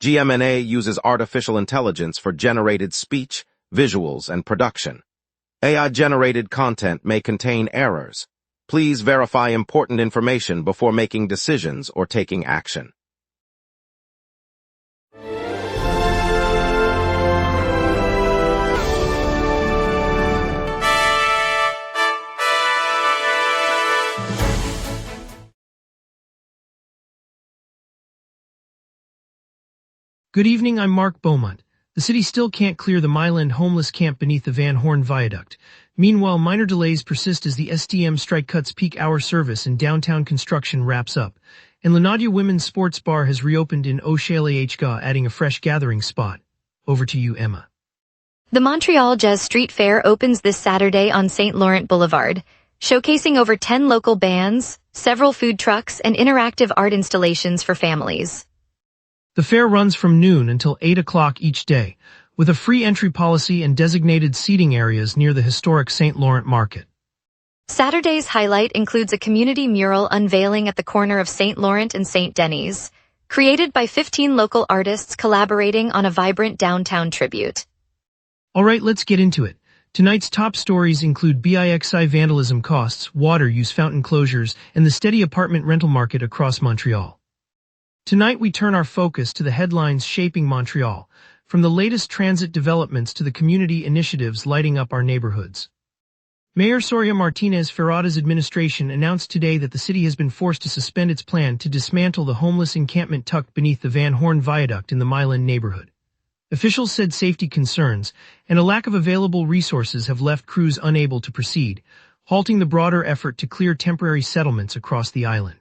GMNA uses artificial intelligence for generated speech, visuals, and production. AI-generated content may contain errors. Please verify important information before making decisions or taking action. Good evening, I'm Mark Beaumont. The city still can't clear the Myland homeless camp beneath the Van Horn Viaduct. Meanwhile, minor delays persist as the STM strike cuts peak hour service and downtown construction wraps up. And Lenadia Women's Sports Bar has reopened in O'Shea-Hga, adding a fresh gathering spot. Over to you, Emma. The Montreal Jazz Street Fair opens this Saturday on St. Laurent Boulevard, showcasing over 10 local bands, several food trucks, and interactive art installations for families. The fair runs from noon until 8 o'clock each day, with a free entry policy and designated seating areas near the historic St. Laurent Market. Saturday's highlight includes a community mural unveiling at the corner of St. Laurent and St. Denis, created by 15 local artists collaborating on a vibrant downtown tribute. All right, let's get into it. Tonight's top stories include BIXI vandalism costs, water use fountain closures, and the steady apartment rental market across Montreal. Tonight we turn our focus to the headlines shaping Montreal, from the latest transit developments to the community initiatives lighting up our neighborhoods. Mayor Soria Martinez Ferrada's administration announced today that the city has been forced to suspend its plan to dismantle the homeless encampment tucked beneath the Van Horn Viaduct in the Myland neighborhood. Officials said safety concerns and a lack of available resources have left crews unable to proceed, halting the broader effort to clear temporary settlements across the island.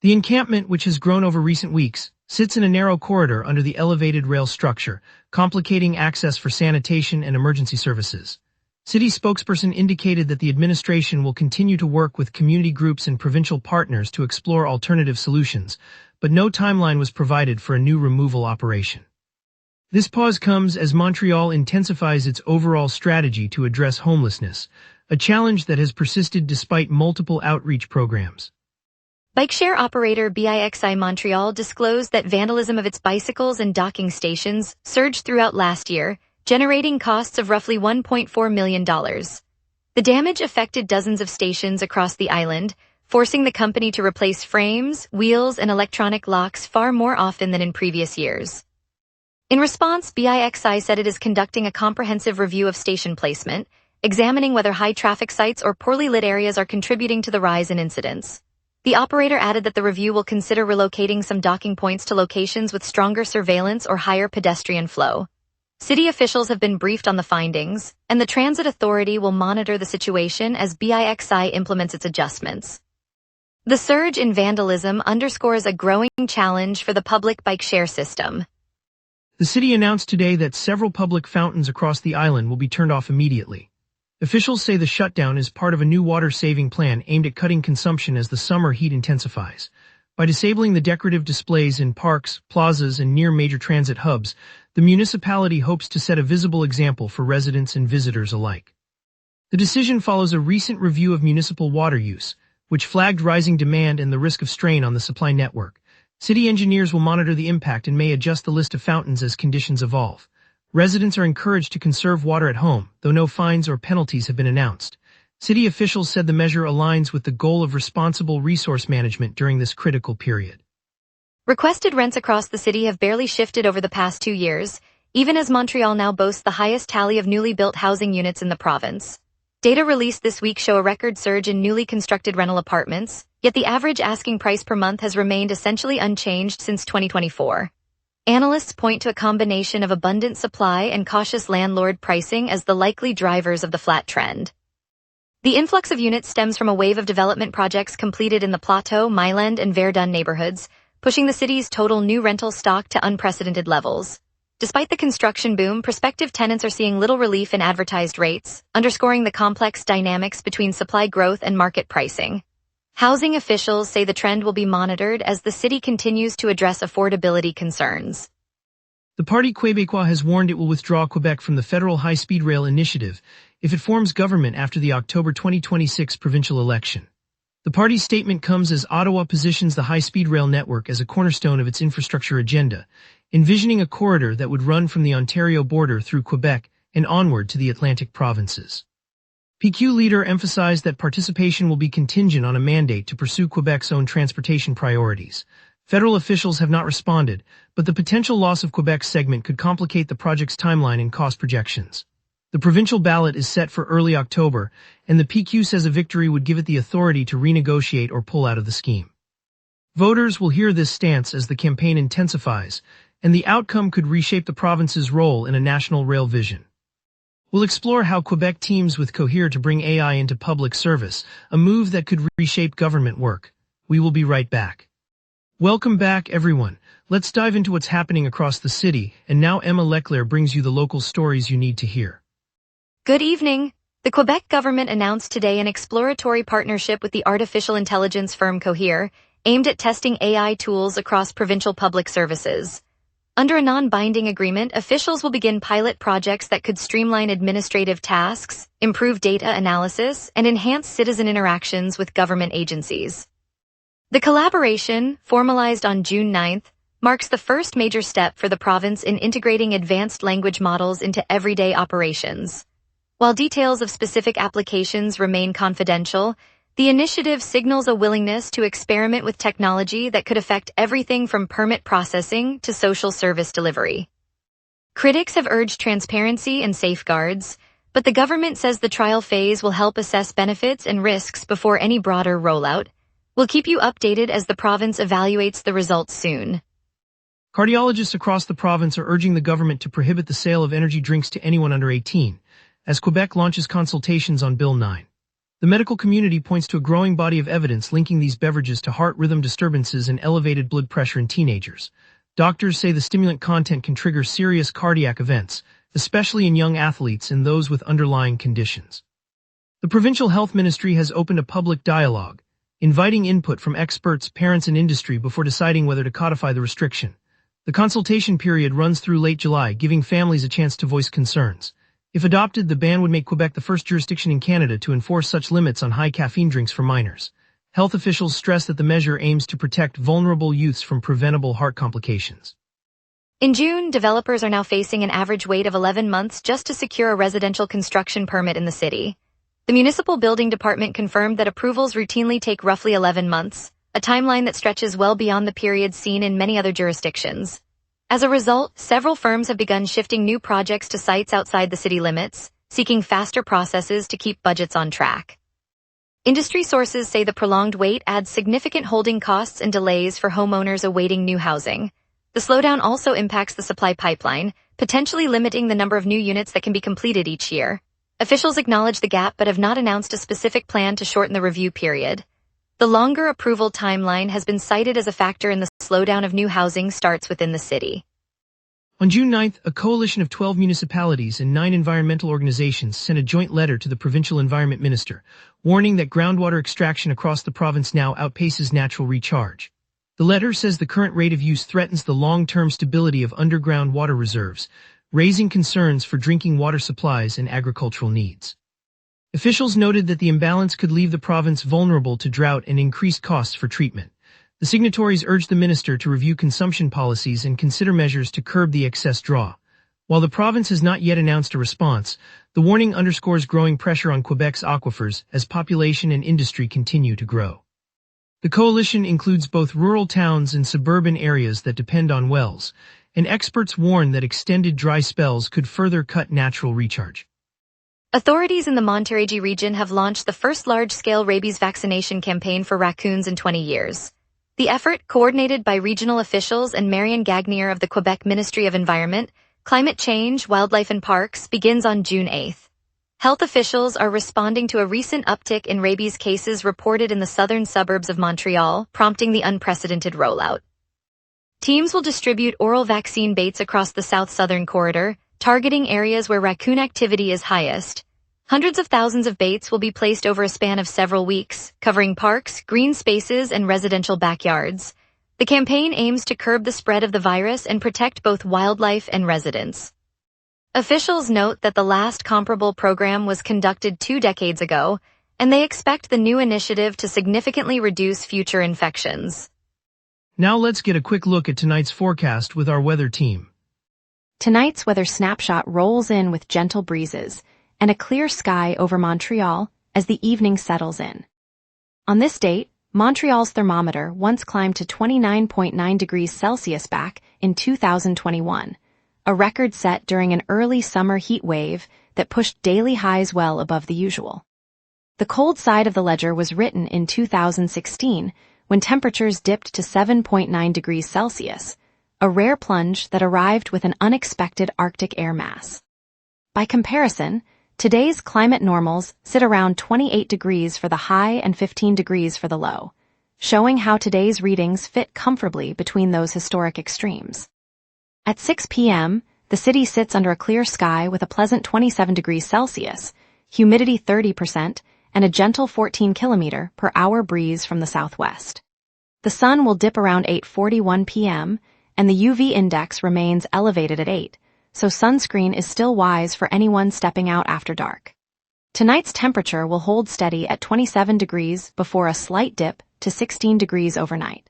The encampment, which has grown over recent weeks, sits in a narrow corridor under the elevated rail structure, complicating access for sanitation and emergency services. City spokesperson indicated that the administration will continue to work with community groups and provincial partners to explore alternative solutions, but no timeline was provided for a new removal operation. This pause comes as Montreal intensifies its overall strategy to address homelessness, a challenge that has persisted despite multiple outreach programs. Bike-share operator BIXI Montreal disclosed that vandalism of its bicycles and docking stations surged throughout last year, generating costs of roughly $1.4 million. The damage affected dozens of stations across the island, forcing the company to replace frames, wheels, and electronic locks far more often than in previous years. In response, BIXI said it is conducting a comprehensive review of station placement, examining whether high-traffic sites or poorly lit areas are contributing to the rise in incidents. The operator added that the review will consider relocating some docking points to locations with stronger surveillance or higher pedestrian flow. City officials have been briefed on the findings, and the Transit Authority will monitor the situation as BIXI implements its adjustments. The surge in vandalism underscores a growing challenge for the public bike-share system. The city announced today that several public fountains across the island will be turned off immediately. Officials say the shutdown is part of a new water-saving plan aimed at cutting consumption as the summer heat intensifies. By disabling the decorative displays in parks, plazas, and near major transit hubs, the municipality hopes to set a visible example for residents and visitors alike. The decision follows a recent review of municipal water use, which flagged rising demand and the risk of strain on the supply network. City engineers will monitor the impact and may adjust the list of fountains as conditions evolve. Residents are encouraged to conserve water at home, though no fines or penalties have been announced. City officials said the measure aligns with the goal of responsible resource management during this critical period. Requested rents across the city have barely shifted over the past 2 years, even as Montreal now boasts the highest tally of newly built housing units in the province. Data released this week show a record surge in newly constructed rental apartments, yet the average asking price per month has remained essentially unchanged since 2024. Analysts point to a combination of abundant supply and cautious landlord pricing as the likely drivers of the flat trend. The influx of units stems from a wave of development projects completed in the Plateau, Myland, and Verdun neighborhoods, pushing the city's total new rental stock to unprecedented levels. Despite the construction boom, prospective tenants are seeing little relief in advertised rates, underscoring the complex dynamics between supply growth and market pricing. Housing officials say the trend will be monitored as the city continues to address affordability concerns. The Parti Québécois has warned it will withdraw Quebec from the federal high-speed rail initiative if it forms government after the October 2026 provincial election. The party's statement comes as Ottawa positions the high-speed rail network as a cornerstone of its infrastructure agenda, envisioning a corridor that would run from the Ontario border through Quebec and onward to the Atlantic provinces. PQ leader emphasized that participation will be contingent on a mandate to pursue Quebec's own transportation priorities. Federal officials have not responded, but the potential loss of Quebec's segment could complicate the project's timeline and cost projections. The provincial ballot is set for early October, and the PQ says a victory would give it the authority to renegotiate or pull out of the scheme. Voters will hear this stance as the campaign intensifies, and the outcome could reshape the province's role in a national rail vision. We'll explore how Quebec teams with Cohere to bring AI into public service, a move that could reshape government work. We will be right back. Welcome back, everyone. Let's dive into what's happening across the city, and now Emma Leclerc brings you the local stories you need to hear. Good evening. The Quebec government announced today an exploratory partnership with the artificial intelligence firm Cohere, aimed at testing AI tools across provincial public services. Under a non-binding agreement, officials will begin pilot projects that could streamline administrative tasks, improve data analysis, and enhance citizen interactions with government agencies. The collaboration, formalized on June 9th, marks the first major step for the province in integrating advanced language models into everyday operations. While details of specific applications remain confidential, the initiative signals a willingness to experiment with technology that could affect everything from permit processing to social service delivery. Critics have urged transparency and safeguards, but the government says the trial phase will help assess benefits and risks before any broader rollout. We'll keep you updated as the province evaluates the results soon. Cardiologists across the province are urging the government to prohibit the sale of energy drinks to anyone under 18, as Quebec launches consultations on Bill 9. The medical community points to a growing body of evidence linking these beverages to heart rhythm disturbances and elevated blood pressure in teenagers. Doctors say the stimulant content can trigger serious cardiac events, especially in young athletes and those with underlying conditions. The provincial health ministry has opened a public dialogue, inviting input from experts, parents, and industry before deciding whether to codify the restriction. The consultation period runs through late July, giving families a chance to voice concerns. If adopted, the ban would make Quebec the first jurisdiction in Canada to enforce such limits on high caffeine drinks for minors. Health officials stress that the measure aims to protect vulnerable youths from preventable heart complications. In June, developers are now facing an average wait of 11 months just to secure a residential construction permit in the city. The Municipal Building Department confirmed that approvals routinely take roughly 11 months, a timeline that stretches well beyond the period seen in many other jurisdictions. As a result, several firms have begun shifting new projects to sites outside the city limits, seeking faster processes to keep budgets on track. Industry sources say the prolonged wait adds significant holding costs and delays for homeowners awaiting new housing. The slowdown also impacts the supply pipeline, potentially limiting the number of new units that can be completed each year. Officials acknowledge the gap but have not announced a specific plan to shorten the review period. The longer approval timeline has been cited as a factor in the slowdown of new housing starts within the city. On June 9th, a coalition of 12 municipalities and 9 environmental organizations sent a joint letter to the provincial environment minister, warning that groundwater extraction across the province now outpaces natural recharge. The letter says the current rate of use threatens the long-term stability of underground water reserves, raising concerns for drinking water supplies and agricultural needs. Officials noted that the imbalance could leave the province vulnerable to drought and increased costs for treatment. The signatories urged the minister to review consumption policies and consider measures to curb the excess draw. While the province has not yet announced a response, the warning underscores growing pressure on Quebec's aquifers as population and industry continue to grow. The coalition includes both rural towns and suburban areas that depend on wells, and experts warn that extended dry spells could further cut natural recharge. Authorities in the Montreal region have launched the first large-scale rabies vaccination campaign for raccoons in 20 years. The effort, coordinated by regional officials and Marion Gagnier of the Quebec Ministry of Environment, Climate Change, Wildlife and Parks, begins on June 8th. Health officials are responding to a recent uptick in rabies cases reported in the southern suburbs of Montreal, prompting the unprecedented rollout. Teams will distribute oral vaccine baits across the south-southern corridor, targeting areas where raccoon activity is highest. Hundreds of thousands of baits will be placed over a span of several weeks, covering parks, green spaces, and residential backyards. The campaign aims to curb the spread of the virus and protect both wildlife and residents. Officials note that the last comparable program was conducted 2 decades ago, and they expect the new initiative to significantly reduce future infections. Now let's get a quick look at tonight's forecast with our weather team. Tonight's weather snapshot rolls in with gentle breezes and a clear sky over Montreal as the evening settles in. On this date, Montreal's thermometer once climbed to 29.9 degrees Celsius back in 2021, a record set during an early summer heat wave that pushed daily highs well above the usual. The cold side of the ledger was written in 2016 when temperatures dipped to 7.9 degrees Celsius, a rare plunge that arrived with an unexpected Arctic air mass. By comparison, today's climate normals sit around 28 degrees for the high and 15 degrees for the low, showing how today's readings fit comfortably between those historic extremes. At 6 p.m., the city sits under a clear sky with a pleasant 27 degrees Celsius, humidity 30%, and a gentle 14 km/h breeze from the southwest. The sun will dip around 8:41 p.m., and the UV index remains elevated at 8, so sunscreen is still wise for anyone stepping out after dark. Tonight's temperature will hold steady at 27 degrees before a slight dip to 16 degrees overnight.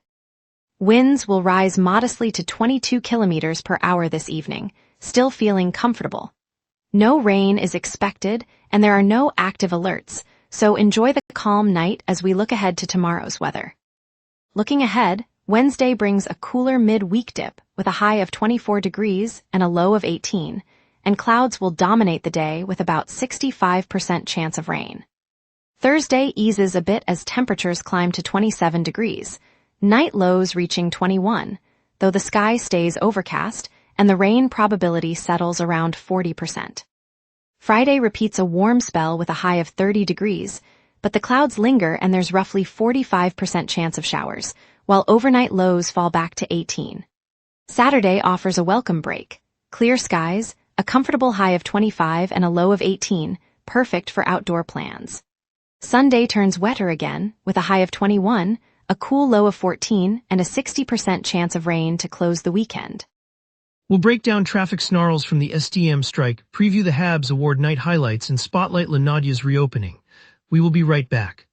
Winds will rise modestly to 22 km/h this evening, still feeling comfortable. No rain is expected, and there are no active alerts, so enjoy the calm night as we look ahead to tomorrow's weather. Looking ahead, Wednesday brings a cooler mid-week dip with a high of 24 degrees and a low of 18, and clouds will dominate the day with about 65% chance of rain. Thursday eases a bit as temperatures climb to 27 degrees, night lows reaching 21, though the sky stays overcast and the rain probability settles around 40%. Friday repeats a warm spell with a high of 30 degrees, but the clouds linger and there's roughly 45% chance of showers, while overnight lows fall back to 18. Saturday offers a welcome break. Clear skies, a comfortable high of 25 and a low of 18, perfect for outdoor plans. Sunday turns wetter again, with a high of 21, a cool low of 14, and a 60% chance of rain to close the weekend. We'll break down traffic snarls from the STM strike, preview the Habs Award night highlights, and spotlight La Nadia's reopening. We will be right back.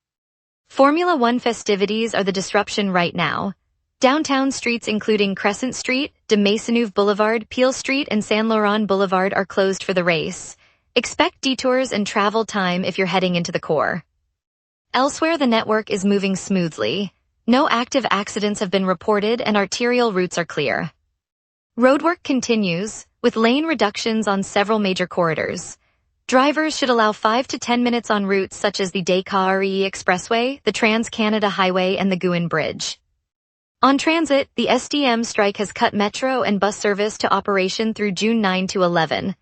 Formula One festivities are the disruption right now. Downtown streets including Crescent Street, de Maisonneuve Boulevard, Peel Street, and Saint Laurent Boulevard are closed for the race. Expect detours and travel time if you're heading into the core. Elsewhere, the network is moving smoothly. No active accidents have been reported and arterial routes are clear. Roadwork continues, with lane reductions on several major corridors. Drivers should allow 5 to 10 minutes on routes such as the Descartes Expressway, the Trans-Canada Highway, and the Gouin Bridge. On transit, the STM strike has cut metro and bus service to operation through June 9 to 11.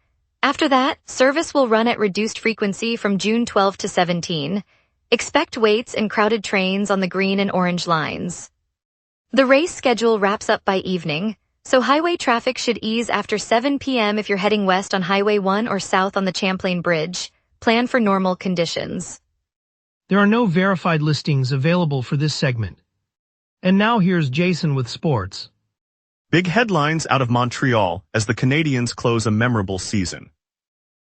After that, service will run at reduced frequency from June 12 to 17. Expect waits and crowded trains on the green and orange lines. The race schedule wraps up by evening, so highway traffic should ease after 7 p.m. if you're heading west on Highway 1 or south on the Champlain Bridge. Plan for normal conditions. There are no verified listings available for this segment. And now here's Jason with sports. Big headlines out of Montreal as the Canadiens close a memorable season.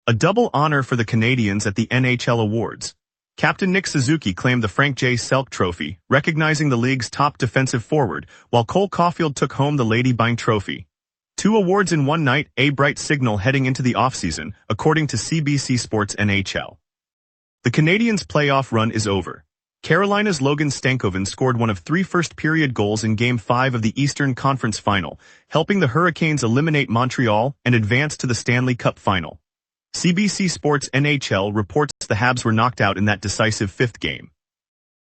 A double honor for the Canadiens at the NHL Awards. Captain Nick Suzuki claimed the Frank J. Selk Trophy, recognizing the league's top defensive forward, while Cole Caulfield took home the Lady Byng Trophy. 2 awards in one night, a bright signal heading into the offseason, according to CBC Sports NHL. The Canadiens' playoff run is over. Carolina's Logan Stankoven scored one of 3 first-period goals in Game 5 of the Eastern Conference Final, helping the Hurricanes eliminate Montreal and advance to the Stanley Cup Final. CBC Sports NHL reports the Habs were knocked out in that decisive 5th game.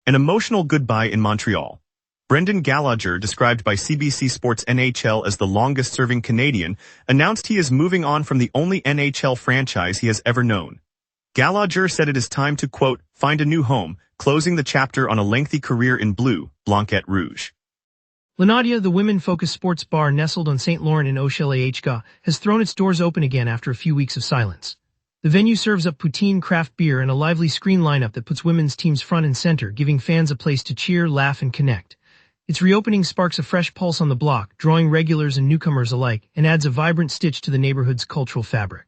An emotional goodbye in Montreal. Brendan Gallagher, described by CBC Sports NHL as the longest-serving Canadian, announced he is moving on from the only NHL franchise he has ever known. Gallagher said it is time to, quote, find a new home, closing the chapter on a lengthy career in blue, Blanquette Rouge. La Nadia, the women-focused sports bar nestled on St. Laurent in Ochel-Hga, has thrown its doors open again after a few weeks of silence. The venue serves up poutine, craft beer, and a lively screen lineup that puts women's teams front and center, giving fans a place to cheer, laugh, and connect. Its reopening sparks a fresh pulse on the block, drawing regulars and newcomers alike, and adds a vibrant stitch to the neighborhood's cultural fabric.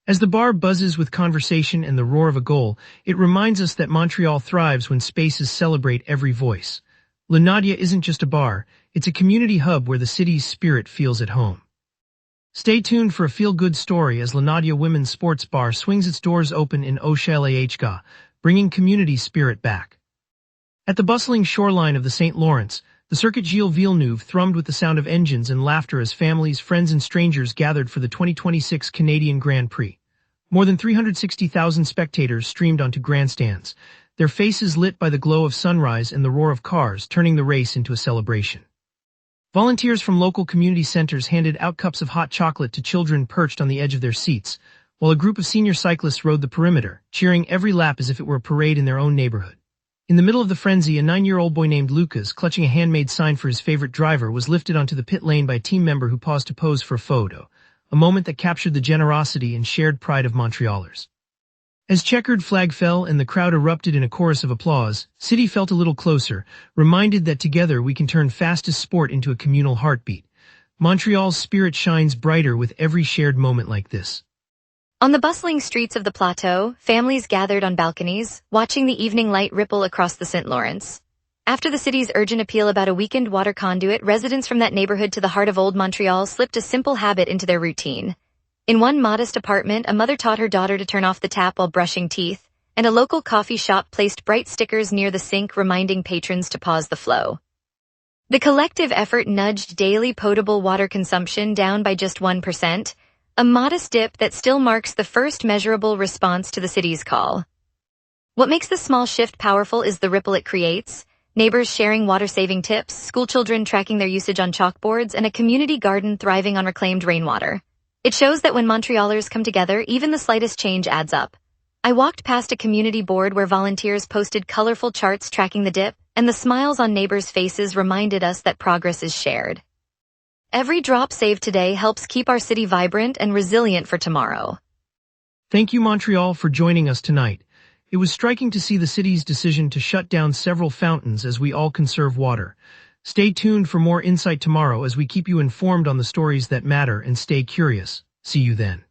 As the bar buzzes with conversation and the roar of a goal, it reminds us that Montreal thrives when spaces celebrate every voice. La Nadia isn't just a bar, It's a community hub where the city's spirit feels at home. Stay tuned for a feel-good story as La Nadia Women's Sports Bar swings its doors open in Oshel-Ahga, bringing community spirit back. At the bustling shoreline of the St. Lawrence, the Circuit Gilles Villeneuve thrummed with the sound of engines and laughter as families, friends and strangers gathered for the 2026 Canadian Grand Prix. More than 360,000 spectators streamed onto grandstands, their faces lit by the glow of sunrise and the roar of cars, turning the race into a celebration. Volunteers from local community centers handed out cups of hot chocolate to children perched on the edge of their seats, while a group of senior cyclists rode the perimeter, cheering every lap as if it were a parade in their own neighborhood. In the middle of the frenzy, a 9-year-old boy named Lucas, clutching a handmade sign for his favorite driver, was lifted onto the pit lane by a team member who paused to pose for a photo, a moment that captured the generosity and shared pride of Montrealers. As checkered flag fell and the crowd erupted in a chorus of applause, City felt a little closer, reminded that together we can turn fastest sport into a communal heartbeat. Montreal's spirit shines brighter with every shared moment like this. On the bustling streets of the plateau, families gathered on balconies, watching the evening light ripple across the St. Lawrence. After the city's urgent appeal about a weakened water conduit, residents from that neighborhood to the heart of Old Montreal slipped a simple habit into their routine. In one modest apartment, a mother taught her daughter to turn off the tap while brushing teeth, and a local coffee shop placed bright stickers near the sink reminding patrons to pause the flow. The collective effort nudged daily potable water consumption down by just 1%, a modest dip that still marks the first measurable response to the city's call. What makes this small shift powerful is the ripple it creates: neighbors sharing water-saving tips, schoolchildren tracking their usage on chalkboards, and a community garden thriving on reclaimed rainwater. It shows that when Montrealers come together, even the slightest change adds up. I walked past a community board where volunteers posted colorful charts tracking the dip, and the smiles on neighbors' faces reminded us that progress is shared. Every drop saved today helps keep our city vibrant and resilient for tomorrow. Thank you, Montreal, for joining us tonight. It was striking to see the city's decision to shut down several fountains as we all conserve water. Stay tuned for more insight tomorrow as we keep you informed on the stories that matter, and stay curious. See you then.